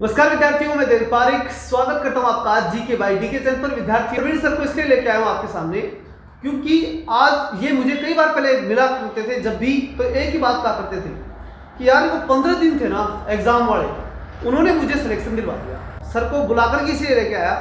नमस्कार विद्यार्थियों, मैं देव पारिक स्वागत करता हूं आपका आज जी के बाई डी के चैनल पर। विद्यार्थी प्रवीण सर को इसलिए लेके आया हूं आपके सामने क्योंकि आज ये मुझे कई बार पहले मिला करते थे, जब भी तो एक ही बात कहा करते थे कि यार वो 15 दिन थे ना एग्जाम वाले, उन्होंने मुझे सिलेक्शन दिलवा दिया। सर को बुलाकर के इसलिए लेके आया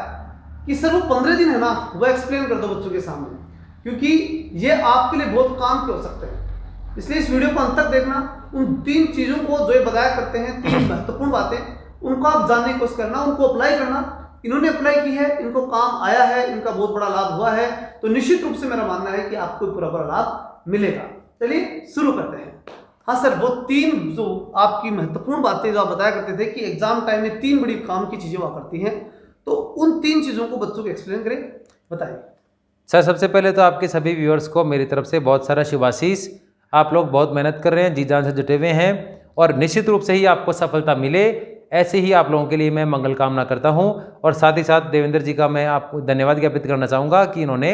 कि सर वो 15 दिन है ना, वो एक्सप्लेन कर दो बच्चों के सामने, क्योंकि ये आपके लिए बहुत काम के हो सकते हैं। इसलिए इस वीडियो को अंत तक देखना। उन 3 चीज़ों को जो ये बताया करते हैं, 3 महत्वपूर्ण बातें, उनको आप जानने की कोशिश करना, उनको अप्लाई करना। इन्होंने अप्लाई की है, इनको काम आया है, इनका बहुत बड़ा लाभ हुआ है, तो निश्चित रूप से मेरा मानना है कि आपको पूरा बड़ा लाभ मिलेगा। चलिए शुरू करते हैं। हाँ सर, वो 3 जो आपकी महत्वपूर्ण बातें जो आप बताया करते थे कि एग्जाम टाइम में 3 बड़ी काम की चीज़ें हुआ करती हैं, तो उन 3 चीज़ों को बच्चों को एक्सप्लेन करें, बताइए। सर, सबसे पहले तो आपके सभी व्यूअर्स को मेरी तरफ से बहुत सारा शुभाशीष। आप लोग बहुत मेहनत कर रहे हैं, जी जान से जुटे हुए हैं और निश्चित रूप से ही आपको सफलता मिले, ऐसे ही आप लोगों के लिए मैं मंगल कामना करता हूं। और साथ ही साथ देवेंद्र जी का मैं आपको धन्यवाद ज्ञापित करना चाहूँगा कि इन्होंने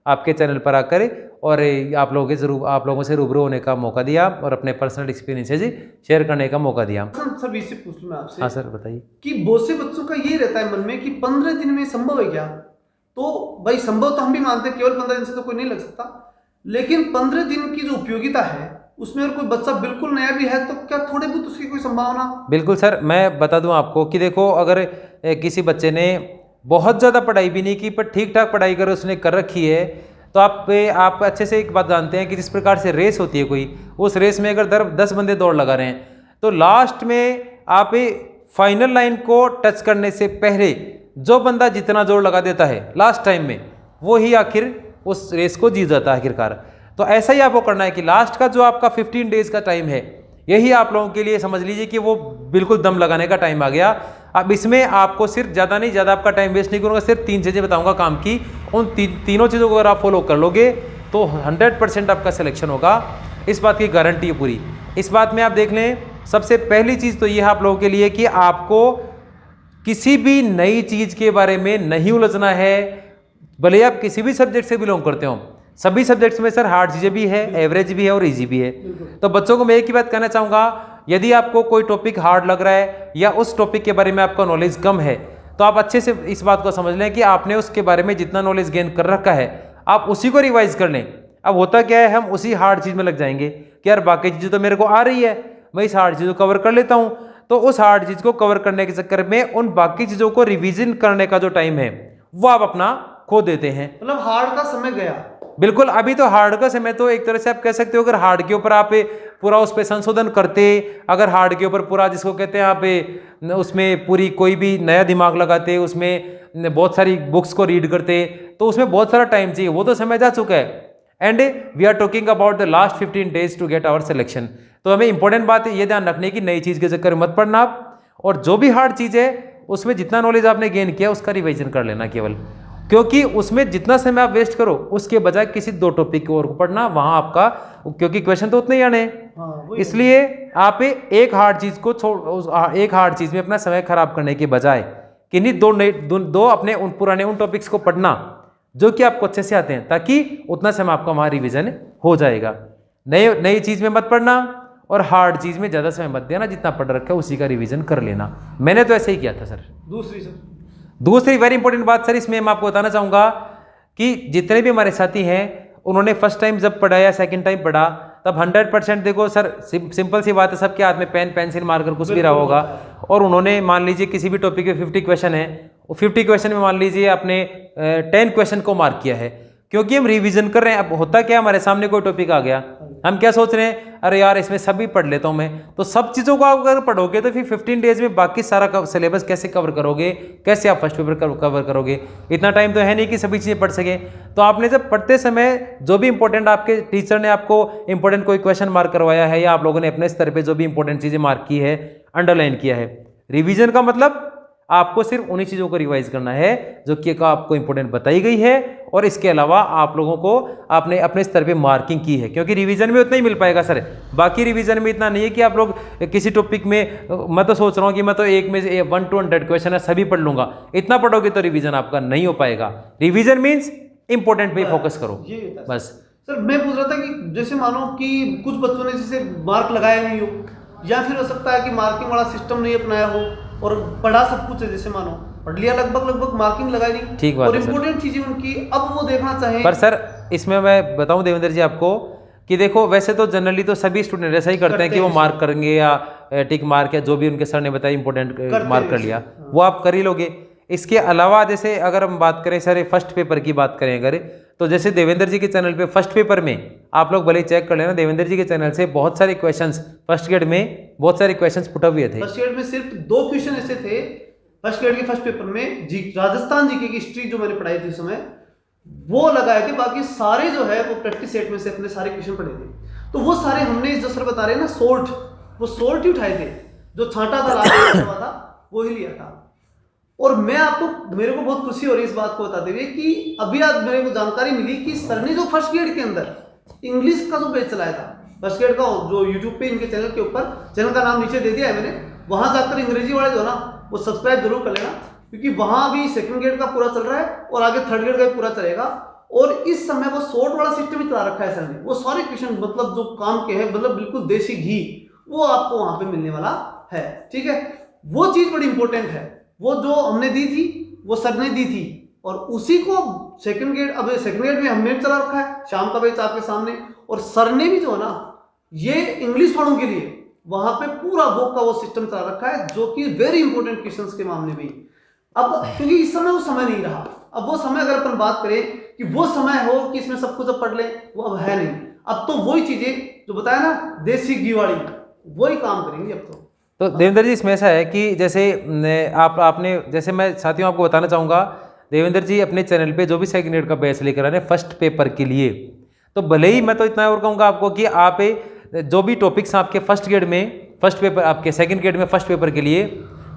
आपके चैनल पर आकर और आप लोगों से रूबरू होने का मौका दिया और अपने पर्सनल एक्सपीरियंसेस शेयर करने का मौका दिया। सर इससे पूछ लूँ मैं आपसे। हाँ सर, बताइए। कि बहुत से बच्चों का ये रहता है मन में कि 15 दिन में संभव है क्या? तो भाई संभव तो हम भी मानते हैं, केवल 15 दिन से तो कोई नहीं लग सकता, लेकिन 15 दिन की जो उपयोगिता है उसमें अगर कोई बच्चा बिल्कुल नया भी है तो क्या थोड़े बहुत उसकी कोई संभावना? बिल्कुल सर, मैं बता दूं आपको कि देखो, अगर किसी बच्चे ने बहुत ज़्यादा पढ़ाई भी नहीं की पर ठीक ठाक पढ़ाई कर उसने कर रखी है, तो आप अच्छे से एक बात जानते हैं कि जिस प्रकार से रेस होती है कोई, उस रेस में अगर 10 बंदे दौड़ लगा रहे हैं तो लास्ट में आप फाइनल लाइन को टच करने से पहले जो बंदा जितना जोर लगा देता है लास्ट टाइम में, वो ही आखिर उस रेस को जीत जाता है आखिरकार। तो ऐसा ही आपको करना है कि लास्ट का जो आपका 15 डेज का टाइम है, यही आप लोगों के लिए समझ लीजिए कि वो बिल्कुल दम लगाने का टाइम आ गया। अब इसमें आपको सिर्फ ज़्यादा नहीं, ज़्यादा आपका टाइम वेस्ट नहीं करूँगा, सिर्फ 3 चीज़ें बताऊँगा काम की। उन तीनों चीज़ों को अगर आप फॉलो कर लोगे तो 100% आपका सिलेक्शन होगा, इस बात की गारंटी है पूरी। इस बात में आप देख लें, सबसे पहली चीज़ तो ये है आप लोगों के लिए कि आपको किसी भी नई चीज़ के बारे में नहीं उलझना है, भले आप किसी भी सब्जेक्ट से बिलोंग करते हो। सभी सब्जेक्ट्स में सर हार्ड चीज़ें भी है, एवरेज भी है और इजी भी है। तो बच्चों को मैं एक ही बात कहना चाहूँगा, यदि आपको कोई टॉपिक हार्ड लग रहा है या उस टॉपिक के बारे में आपका नॉलेज कम है, तो आप अच्छे से इस बात को समझ लें कि आपने उसके बारे में जितना नॉलेज गेन कर रखा है आप उसी को रिवाइज कर लें। अब होता क्या है, हम उसी हार्ड चीज़ में लग जाएंगे कि यार बाकी चीज़ें तो मेरे को आ रही है, मैं इस हार्ड चीज़ को कवर कर लेता हूँ। तो उस हार्ड चीज़ को कवर करने के चक्कर में उन बाकी चीज़ों को रिविजन करने का जो टाइम है वो आप अपना खो देते हैं। मतलब हार्ड का समय गया। बिल्कुल, अभी तो हार्ड का समय, तो एक तरह से आप कह सकते हो अगर हार्ड के ऊपर आप पूरा उस पर संशोधन करते, अगर हार्ड के ऊपर पूरा जिसको कहते हैं आप उसमें पूरी कोई भी नया दिमाग लगाते, उसमें बहुत सारी बुक्स को रीड करते, तो उसमें बहुत सारा टाइम चाहिए, वो तो समय जा चुका है। And we are talking about the last 15 days to get our selection. तो हमें इंपॉर्टेंट बात ये ध्यान रखनी है कि नई चीज़ के चक्कर में मत पड़ना आप, और जो भी हार्ड चीज़ है उसमें जितना नॉलेज आपने गेन किया उसका रिविजन कर लेना केवल, क्योंकि उसमें जितना समय आप वेस्ट करो उसके बजाय किसी 2 टॉपिक की ओर पढ़ना, वहां आपका, क्योंकि क्वेश्चन तो उतने ही आने हैं। इसलिए आप एक हार्ड चीज को एक हार्ड चीज में अपना समय खराब करने के बजाय किन्हीं दो अपने उन पुराने टॉपिक्स को पढ़ना जो कि आपको अच्छे से आते हैं, ताकि उतना समय आपका वहां रिविजन हो जाएगा। नई चीज में मत पढ़ना और हार्ड चीज में ज्यादा समय मत देना, जितना पढ़ रखा है उसी का रिविजन कर लेना। मैंने तो ऐसे ही किया था सर। दूसरी वेरी इंपॉर्टेंट बात सर, इसमें मैं आपको बताना चाहूँगा कि जितने भी हमारे साथी हैं उन्होंने फर्स्ट टाइम जब पढ़ा या सेकंड टाइम पढ़ा, तब 100% देखो सर, सिंपल सी बात है, सबके हाथ में पेन पेंसिल मार्कर कुछ भी रहा होगा, और उन्होंने मान लीजिए किसी भी टॉपिक में 50 क्वेश्चन है, 50 क्वेश्चन में मान लीजिए आपने 10 क्वेश्चन को मार्क किया है, क्योंकि हम रिवीजन कर रहे हैं। अब होता क्या, हमारे सामने कोई टॉपिक आ गया, हम क्या सोच रहे हैं, अरे यार इसमें सभी पढ़ लेता हूं मैं, तो सब चीज़ों को आप अगर पढ़ोगे तो फिर 15 डेज में बाकी सारा सिलेबस कैसे कवर करोगे, कैसे आप फर्स्ट पेपर कवर करोगे? इतना टाइम तो है नहीं कि सभी चीज़ें पढ़ सके। तो आपने जब पढ़ते समय जो भी इंपॉर्टेंट आपके टीचर ने आपको इंपॉर्टेंट कोई क्वेश्चन मार्क करवाया है, या आप लोगों ने अपने स्तर पर जो भी इंपॉर्टेंट चीज़ें मार्क की है, अंडरलाइन किया है, रिविजन का मतलब आपको सिर्फ उन्हीं चीज़ों को रिवाइज करना है जो कि आपको इंपॉर्टेंट बताई गई है, और इसके अलावा आप लोगों को आपने अपने स्तर पे मार्किंग की है, क्योंकि रिवीजन में उतना ही मिल पाएगा सर। बाकी रिवीजन में इतना नहीं है कि आप लोग किसी टॉपिक में, मैं तो सोच रहा हूँ कि मैं तो एक में से 1 to 100 क्वेश्चन है सभी पढ़ लूंगा, इतना पढ़ोगे तो रिवीजन आपका नहीं हो पाएगा। रिवीजन मीन्स इंपॉर्टेंट पे फोकस करो बस। सर मैं पूछ रहा था कि जैसे मानो कि कुछ बच्चों ने जैसे मार्क लगाया नहीं हो, या फिर हो सकता है कि मार्किंग वाला सिस्टम नहीं अपनाया हो, और पढ़ा सब कुछ है, जैसे मानो पढ़ लिया लगभग मार्किंग लगाई नहीं, ठीक बात और है सर। इम्पोर्टेंट चीजें उनकी अब वो देखना चाहें। पर सर इसमें मैं बताऊं देवेंद्र जी आपको कि देखो वैसे तो जनरली तो सभी स्टूडेंट ऐसा ही करते हैं कि वो मार्क करेंगे या टिक मार्क या जो भी उनके सर ने बताया इंपॉर्टेंट मार्क कर लिया, वो आप कर ही लोगे। इसके अलावा जैसे अगर हम बात करें सर फर्स्ट पेपर की बात करें अगर, तो जैसे देवेंद्र जी के चैनल पे फर्स्ट पेपर में आप लोग भले चेक कर लेना, देवेंद्र जी के चैनल से बहुत सारे क्वेश्चंस फर्स्ट ग्रेड में बहुत सारे क्वेश्चंस पुट हुए थे। फर्स्ट ग्रेड में सिर्फ 2 क्वेश्चन ऐसे थे फर्स्ट ग्रेड के फर्स्ट पेपर में, राजस्थान जीके की हिस्ट्री जो मैंने पढ़ाई थी उस समय वो लगाए थे, बाकी सारे जो है वो प्रैक्टिस सेट में से अपने सारे क्वेश्चन पढ़े थे। तो वो सारे हमने जो सर बता रहे हैं ना सोल्ट, वो सोल्ट ही उठाए थे, जो छांटा था लास्ट हुआ था वो ही लिया था। और मैं आपको, मेरे को बहुत खुशी हो रही है इस बात को बताते हुए कि अभी आज मेरे को जानकारी मिली कि सर ने जो फर्स्ट ग्रेड के अंदर इंग्लिश का जो बैच चलाया था, फर्स्ट ग्रेड का जो यूट्यूब पे इनके चैनल के ऊपर, चैनल का नाम नीचे दे दिया है मैंने, वहां जाकर अंग्रेजी वाले जो है ना वो सब्सक्राइब जरूर कर लेना, क्योंकि वहां भी सेकंड ग्रेड का पूरा चल रहा है और आगे थर्ड ग्रेड का भी पूरा चलेगा। और इस समय वो शॉर्ट वाला सिस्टम ही चला रखा है सर ने, वो सारे क्वेश्चन मतलब जो काम के हैं, मतलब बिल्कुल देसी घी, वो आपको वहां पे मिलने वाला है। ठीक है, वो चीज बड़ी इंपॉर्टेंट है, वो जो हमने दी थी वो सर ने दी थी, और उसी को सेकंड ग्रेड, अब सेकंड ग्रेड में हमने चला रखा है, शाम का बैच आपके सामने, और सर ने भी जो है ना ये इंग्लिश वालों के लिए वहां पे पूरा बुक का वो सिस्टम चला रखा है, जो कि वेरी इंपॉर्टेंट क्वेश्चंस के मामले में। अब क्योंकि इस समय वो समय नहीं रहा, अब वो समय अगर अपन बात करें कि वो समय हो कि इसमें सब कुछ अब पढ़ ले, वो अब है नहीं। अब तो वही चीजें जो बताया ना देसी घी वाली, वही काम करेंगे अब तो देवेंद्र जी इसमें ऐसा है कि जैसे आपने जैसे मैं साथियों आपको बताना चाहूँगा, देवेंद्र जी अपने चैनल पे जो भी सेकंड ग्रेड का बैच लेकर आ रहे हैं फर्स्ट पेपर के लिए, तो भले ही मैं तो इतना और कहूँगा आपको कि आप जो भी टॉपिक्स आपके फर्स्ट ग्रेड में फर्स्ट पेपर, आपके सेकंड ग्रेड में फर्स्ट पेपर के लिए,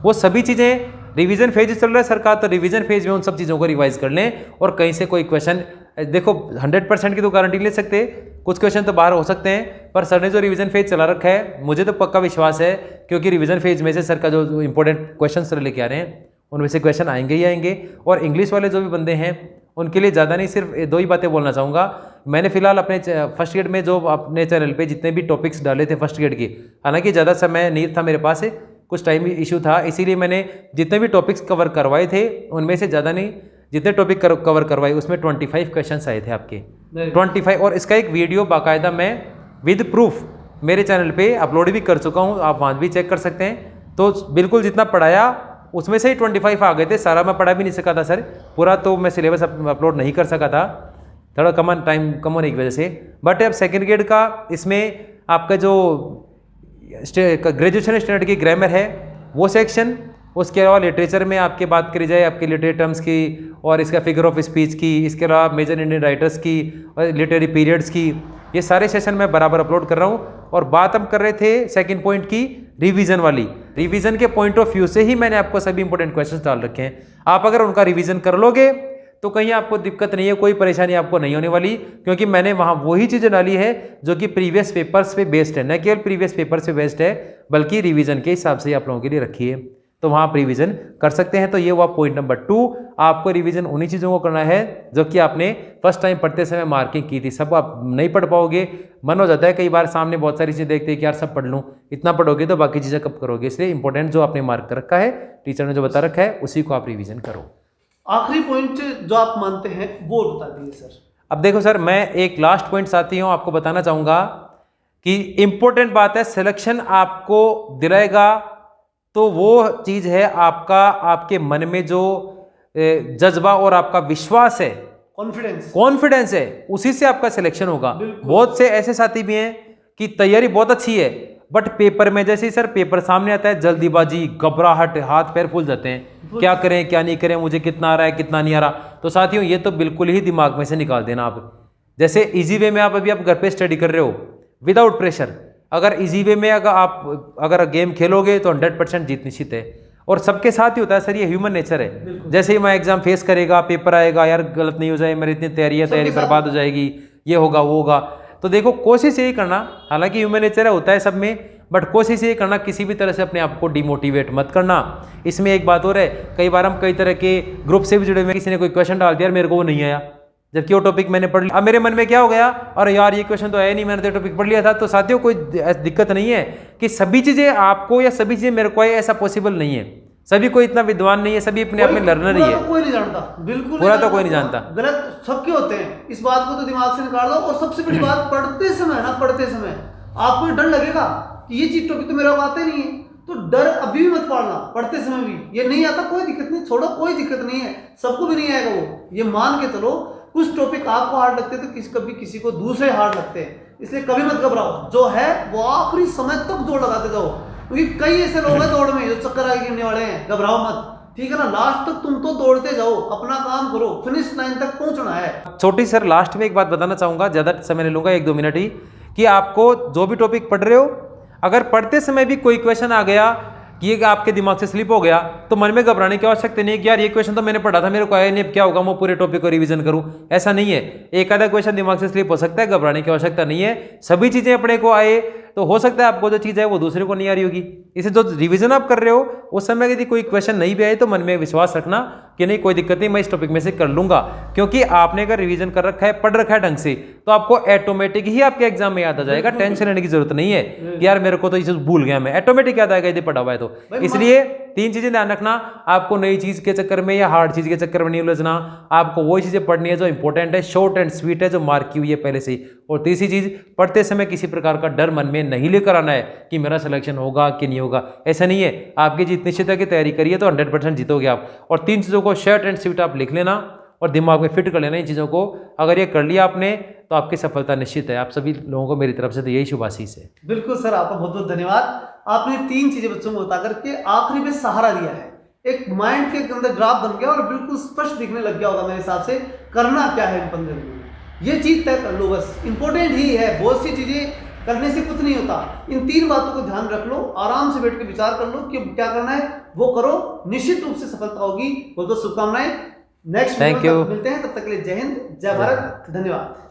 वो सभी चीज़ें रिवीजन फेज चल रहा है सरकार, तो रिवीजन फेज में उन सब चीज़ों को रिवाइज कर लें, और कहीं से कोई क्वेश्चन, देखो 100% की तो गारंटी ले सकते, कुछ क्वेश्चन तो बाहर हो सकते हैं, पर सर ने जो रिवीजन फेज चला रखा है मुझे तो पक्का विश्वास है, क्योंकि रिवीजन फेज में से सर का जो इंपॉर्टेंट क्वेश्चन सर लेके आ रहे हैं उनमें से क्वेश्चन आएंगे ही आएंगे। और इंग्लिश वाले जो भी बंदे हैं उनके लिए ज़्यादा नहीं, सिर्फ 2 ही बातें बोलना चाहूँगा। मैंने फिलहाल अपने फर्स्ट ग्रेड में जो अपने चैनल पे जितने भी टॉपिक्स डाले थे फर्स्ट ग्रेड के, हालांकि ज़्यादा समय नहीं था मेरे पास, कुछ टाइम इशू था, इसीलिए मैंने जितने भी टॉपिक्स कवर करवाए थे उनमें से ज़्यादा नहीं, जितने टॉपिक कवर करवाए उसमें 25 क्वेश्चंस आए थे आपके 25, और इसका एक वीडियो बाकायदा मैं विद प्रूफ मेरे चैनल पे अपलोड भी कर चुका हूँ, आप वहाँ भी चेक कर सकते हैं। तो बिल्कुल जितना पढ़ाया उसमें से ही 25 आ गए थे, सारा मैं पढ़ा भी नहीं सका था सर, पूरा तो मैं सिलेबस अपलोड नहीं कर सका था, थोड़ा टाइम कम होने की वजह से। बट अब सेकेंड ग्रेड का इसमें आपका जो ग्रेजुएशन स्टैंडर्ड की ग्रामर है वो सेक्शन, उसके अलावा लिटरेचर में आपके बात करी जाए आपके लिटरेरी टर्म्स की और इसका फिगर ऑफ स्पीच की, इसके अलावा मेजर इंडियन राइटर्स की और लिटरेरी पीरियड्स की, ये सारे सेशन मैं बराबर अपलोड कर रहा हूँ। और बात हम कर रहे थे सेकंड पॉइंट की रिवीजन वाली, रिवीजन के पॉइंट ऑफ व्यू से ही मैंने आपको सभी इंपॉर्टेंट क्वेश्चंस डाल रखे हैं। आप अगर उनका रिवीजन कर लोगे तो कहीं आपको दिक्कत नहीं है, कोई परेशानी आपको नहीं होने वाली, क्योंकि मैंने वहाँ वही चीज़ें डाली है जो कि प्रीवियस पेपर्स पे बेस्ड है, न केवल प्रीवियस पेपर पे बेस्ड है बल्कि रिवीजन के हिसाब से आप लोगों के लिए रखी है, तो वहाँ आप रिवीजन कर सकते हैं। तो ये हुआ पॉइंट नंबर 2, आपको रिवीजन उन्हीं चीज़ों को करना है जो कि आपने फर्स्ट टाइम पढ़ते समय मार्किंग की थी। सब आप नहीं पढ़ पाओगे, मन हो जाता है कई बार सामने बहुत सारी चीज़ें देखते हैं कि यार सब पढ़ लूँ, इतना पढ़ोगे तो बाकी चीज़ें कब करोगे, इसलिए इंपॉर्टेंट जो आपने मार्क कर रखा है, टीचर ने जो बता रखा है उसी को आप रिवीजन करो। आखिरी पॉइंट जो आप मानते हैं वो बता दीजिए सर। अब देखो सर, मैं एक लास्ट पॉइंट साथियों आपको बताना चाहूँगा कि इंपॉर्टेंट बात है, सिलेक्शन आपको दिलाएगा तो वो चीज़ है आपका, आपके मन में जो जज्बा और आपका विश्वास है, कॉन्फिडेंस है, उसी से आपका सिलेक्शन होगा। बहुत से ऐसे साथी भी हैं कि तैयारी बहुत अच्छी है बट पेपर में जैसे ही सर पेपर सामने आता है जल्दीबाजी, घबराहट, हाथ पैर फूल जाते हैं, क्या करें क्या नहीं करें, मुझे कितना आ रहा है कितना नहीं आ रहा। तो साथियों ये तो बिल्कुल ही दिमाग में से निकाल देना आप। जैसे इजी वे में आप अभी आप घर पे स्टडी कर रहे हो विदाउट प्रेशर, अगर इजी वे में अगर गेम खेलोगे तो 100% जीत निश्चित है। और सबके साथ ही होता है सर, ये ह्यूमन नेचर है। जैसे ही मैं एग्जाम फेस करेगा, पेपर आएगा, यार गलत नहीं हो जाए, मेरी इतनी तैयारी बर्बाद हो जाएगी, ये होगा वो होगा। तो देखो कोशिश यही करना, हालांकि ह्यूमन नेचर है, होता है सब में, बट कोशिश ये करना किसी भी तरह से अपने आप को डिमोटिवेट मत करना। इसमें एक बात और है, कई बार हम कई तरह के ग्रुप से भी जुड़े हुए, किसी ने कोई क्वेश्चन डाल दिया, मेरे को वो नहीं आया, जबकि वो टॉपिक मैंने पढ़ लिया। अब मेरे मन में क्या हो गया, अरे यार ये क्वेश्चन तो आया नहीं, मैंने तो टॉपिक पढ़ लिया था। तो साथियों कोई दिक्कत नहीं है कि सभी चीज़ें आपको या सभी चीज़ें मेरे को आए, ऐसा पॉसिबल नहीं है। सभी कोई इतना विद्वान नहीं है, सभी अपने आप में लर्नर ही पूरा है। तो कोई नहीं जानता, बिल्कुल पूरा नहीं तो कोई नहीं जानता। गलत सबके होते हैं, इस बात को तो दिमाग से निकाल दो। और सबसे बड़ी बात, पढ़ते समय आपको डर लगेगा कि ये चीज टॉपिक तो मेरा आता ही नहीं है, तो डर अभी भी मत पालना। पढ़ते समय भी ये नहीं आता, कोई दिक्कत नहीं, छोड़ो, कोई दिक्कत नहीं है, सबको भी नहीं आएगा वो, ये मान के चलो। कुछ टॉपिक आपको हार्ड लगते हैं तो कभी किसी को दूसरे हार्ड लगते हैं, इसलिए कभी मत घबराओ। जो है वो आखिरी समय तक जोड़ लगाते जाओ, क्योंकि कई ऐसे लोग हैं दौड़ में जो चक्कर आगे गिरने वाले हैं। घबराओ मत, ठीक है ना। लास्ट तक तुम तो दौड़ते जाओ, अपना काम करो, फिनिश लाइन तक पहुंचना है। छोटी सर लास्ट में एक बात बताना चाहूँगा, ज़्यादा समय नहीं लूँगा, 1-2 मिनट ही, कि आपको जो भी टॉपिक पढ़ रहे हो, अगर पढ़ते समय भी कोई क्वेश्चन आ गया कि ये आपके दिमाग से स्लिप हो गया, तो मन में घबराने की आवश्यकता नहीं है कि यार ये क्वेश्चन तो मैंने पढ़ा था, मेरे को आया नहीं, अब क्या होगा, मैं पूरे टॉपिक को रिवीजन करूं। ऐसा नहीं है, एक आधा क्वेश्चन दिमाग से स्लिप हो सकता है, घबराने की आवश्यकता नहीं है। सभी चीजें अपने को आए तो हो सकता है आपको जो चीज़ है वो दूसरे को नहीं आ रही होगी, इसे जो रिवीजन आप कर रहे हो उस समय यदि कोई क्वेश्चन नहीं भी आए तो मन में विश्वास रखना कि नहीं कोई दिक्कत नहीं, मैं इस टॉपिक में से कर लूंगा। क्योंकि आपने अगर रिवीजन कर रखा है, पढ़ रखा है ढंग से, तो आपको ऑटोमेटिक ही आपके एग्जाम में याद आ जाएगा। टेंशन लेने की जरूरत नहीं है कि यार मेरे को तो ये चीज भूल गया, मैं ऑटोमेटिक याद आएगा यदि पढ़ा हुआ है तो। इसलिए 3 चीजें ध्यान रखना, आपको नई चीज के चक्कर में या हार्ड चीज के चक्कर में नहीं उलझना। आपको वही चीजें पढ़नी है जो इंपॉर्टेंट है, शॉर्ट एंड स्वीट है, जो मार्क की हुई है पहले से ही। और तीसरी चीज, पढ़ते समय किसी प्रकार का डर मन में नहीं लेकर आना है कि मेरा सिलेक्शन होगा कि नहीं होगा। ऐसा नहीं है, आपकी जितनी निश्चित की तैयारी करिए तो 100% जीतोगे आप। और 3 चीज़ों को शॉर्ट एंड स्वीट आप लिख लेना और दिमाग में फिट कर लेना इन चीज़ों को। अगर ये कर लिया आपने तो आपकी सफलता निश्चित है। आप सभी लोगों को मेरी तरफ से तो यही शुभ आशीष है। बिल्कुल सर, आपका बहुत बहुत धन्यवाद। आपने 3 चीजें बच्चों को बता करके आखिरी में सहारा दिया है, एक माइंड के अंदर ग्राफ बन गया और बिल्कुल स्पष्ट दिखने लग गया होगा मेरे हिसाब से करना क्या है इन 15 दिनों में। ये चीज तय कर लो बस, इंपॉर्टेंट ही है। बहुत सी चीजें करने से कुछ नहीं होता, इन 3 बातों को ध्यान रख लो, आराम से बैठ के विचार कर लो कि क्या करना है वो करो, निश्चित रूप से सफलता होगी। बहुत बहुत शुभकामनाएं। नेक्स्ट वीडियो में मिलते हैं, तब तक के लिए जय हिंद, जय भारत, धन्यवाद।